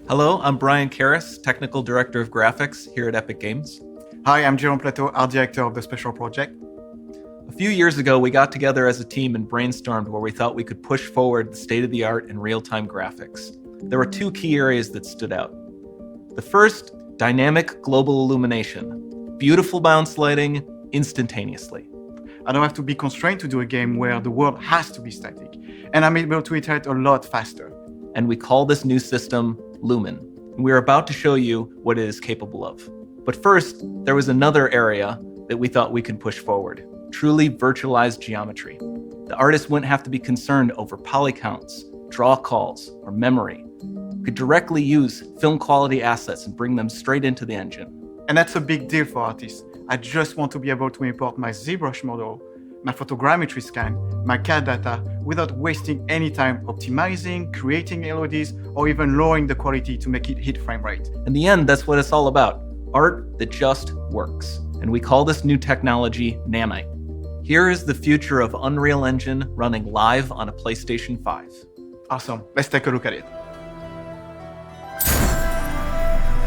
Hello, I'm Brian Karis, Technical Director of Graphics here at Epic Games. Hi, I'm Jerome Plateau, Art Director of the Special Project. A few years ago, we got together as a team and brainstormed where we thought we could push forward the state-of-the-art in real-time graphics. There were two key areas that stood out. The first, dynamic global illumination. Beautiful bounce lighting instantaneously. I don't have to be constrained to do a game where the world has to be static, and I'm able to iterate a lot faster. And we call this new system Lumen. We're about to show you what it is capable of. But first, there was another area that we thought we could push forward, truly virtualized geometry. The artist wouldn't have to be concerned over poly counts, draw calls, or memory. We could directly use film quality assets and bring them straight into the engine. And that's a big deal for artists. I just want to be able to import my ZBrush model, my photogrammetry scan, my CAD data, without wasting any time optimizing, creating LODs, or even lowering the quality to make it hit frame rate. In the end, that's what it's all about. Art that just works. And we call this new technology Nanite. Here is the future of Unreal Engine running live on a PlayStation 5. Awesome. Let's take a look at it.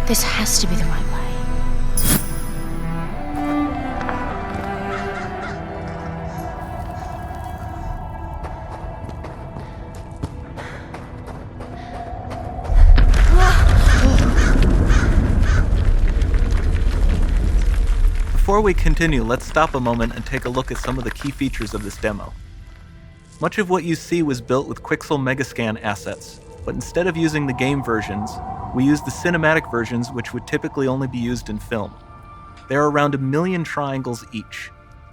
This has to be the right way. Before we continue, let's stop a moment and take a look at some of the key features of this demo. Much of what you see was built with Quixel Megascan assets, but instead of using the game versions, we used the cinematic versions, which would typically only be used in film. There are around 1 million triangles each,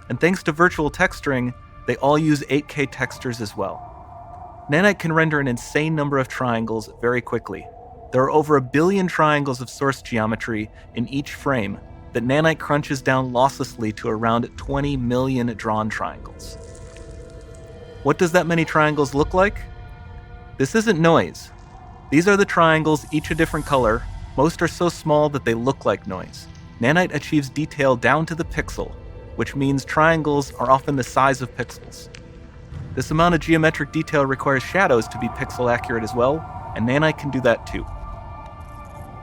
and thanks to virtual texturing, they all use 8K textures as well. Nanite can render an insane number of triangles very quickly. There are over 1 billion triangles of source geometry in each frame that Nanite crunches down losslessly to around 20 million drawn triangles. What does that many triangles look like? This isn't noise. These are the triangles, each a different color. Most are so small that they look like noise. Nanite achieves detail down to the pixel, which means triangles are often the size of pixels. This amount of geometric detail requires shadows to be pixel accurate as well, and Nanite can do that too.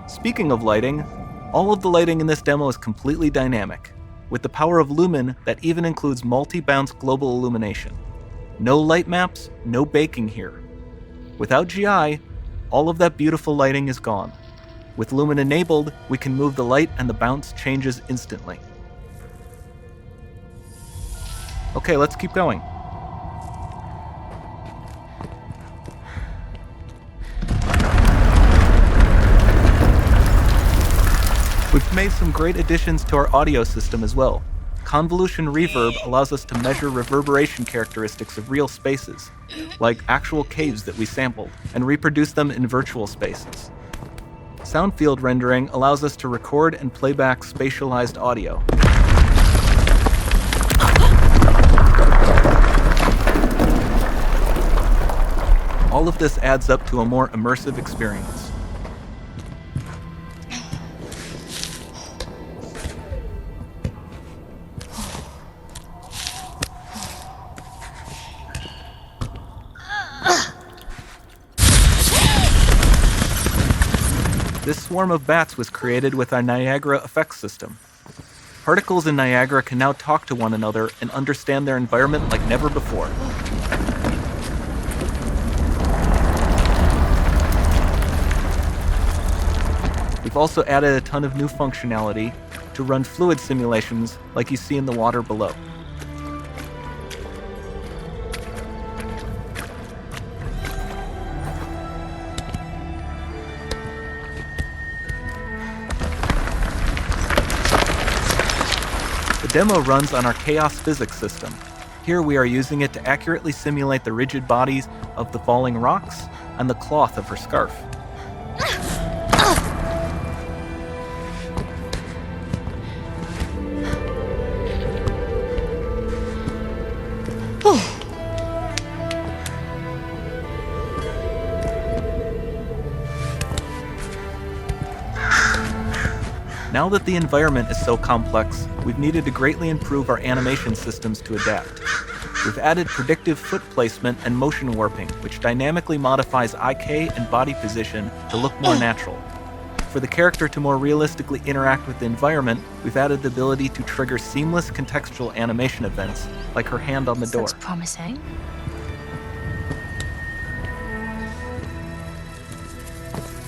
Speaking of lighting, all of the lighting in this demo is completely dynamic. With the power of Lumen, that even includes multi-bounce global illumination. No light maps, no baking here. Without GI, all of that beautiful lighting is gone. With Lumen enabled, we can move the light and the bounce changes instantly. Okay, let's keep going. We've made some great additions to our audio system as well. Convolution reverb allows us to measure reverberation characteristics of real spaces, like actual caves that we sampled, and reproduce them in virtual spaces. Sound field rendering allows us to record and play back spatialized audio. All of this adds up to a more immersive experience. This swarm of bats was created with our Niagara effects system. Particles in Niagara can now talk to one another and understand their environment like never before. We've also added a ton of new functionality to run fluid simulations like you see in the water below. The demo runs on our chaos physics system. Here we are using it to accurately simulate the rigid bodies of the falling rocks and the cloth of her scarf. Now that the environment is so complex, we've needed to greatly improve our animation systems to adapt. We've added predictive foot placement and motion warping, which dynamically modifies IK and body position to look more natural. For the character to more realistically interact with the environment, we've added the ability to trigger seamless contextual animation events, like her hand on the door. Looks promising.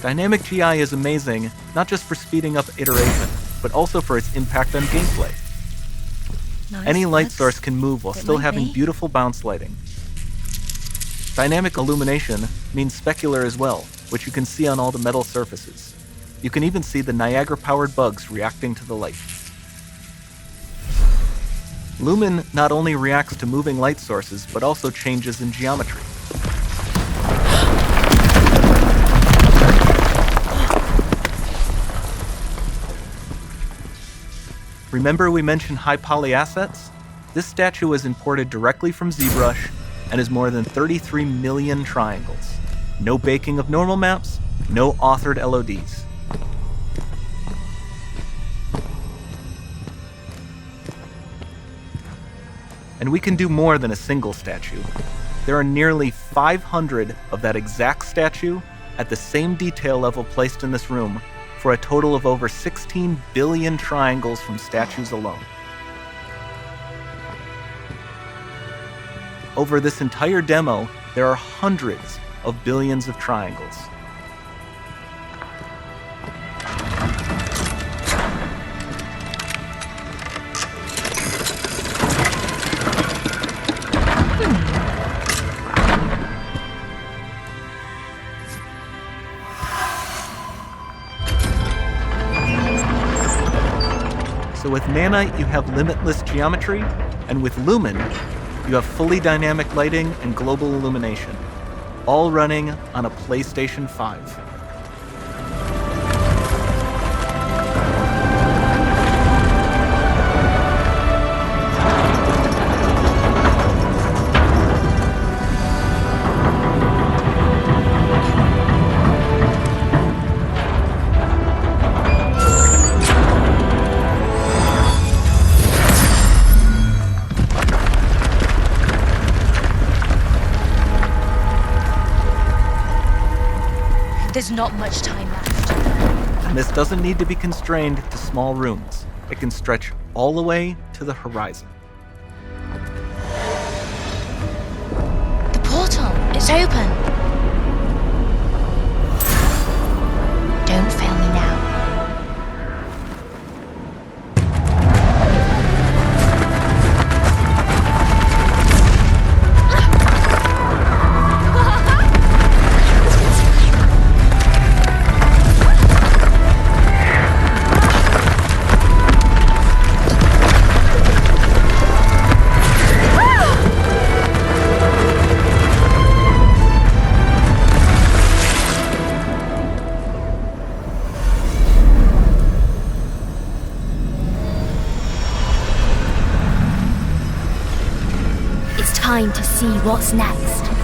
Dynamic GI is amazing, not just for speeding up iteration, but also for its impact on gameplay. Nice. Any light Looks source can move while it still might having be. beautiful bounce lighting. Dynamic illumination means specular as well, which you can see on all the metal surfaces. You can even see the Niagara-powered bugs reacting to the light. Lumen not only reacts to moving light sources, but also changes in geometry. Remember we mentioned high poly assets? This statue was imported directly from ZBrush and is more than 33 million triangles. No baking of normal maps, no authored LODs. And we can do more than a single statue. There are nearly 500 of that exact statue at the same detail level placed in this room, for a total of over 16 billion triangles from statues alone. Over this entire demo, there are hundreds of billions of triangles. So with Nanite, you have limitless geometry, and with Lumen, you have fully dynamic lighting and global illumination, all running on a PlayStation 5. There's not much time left. And this doesn't need to be constrained to small rooms. It can stretch all the way to the horizon. The portal, it's open. Don't fail me now. Time to see what's next.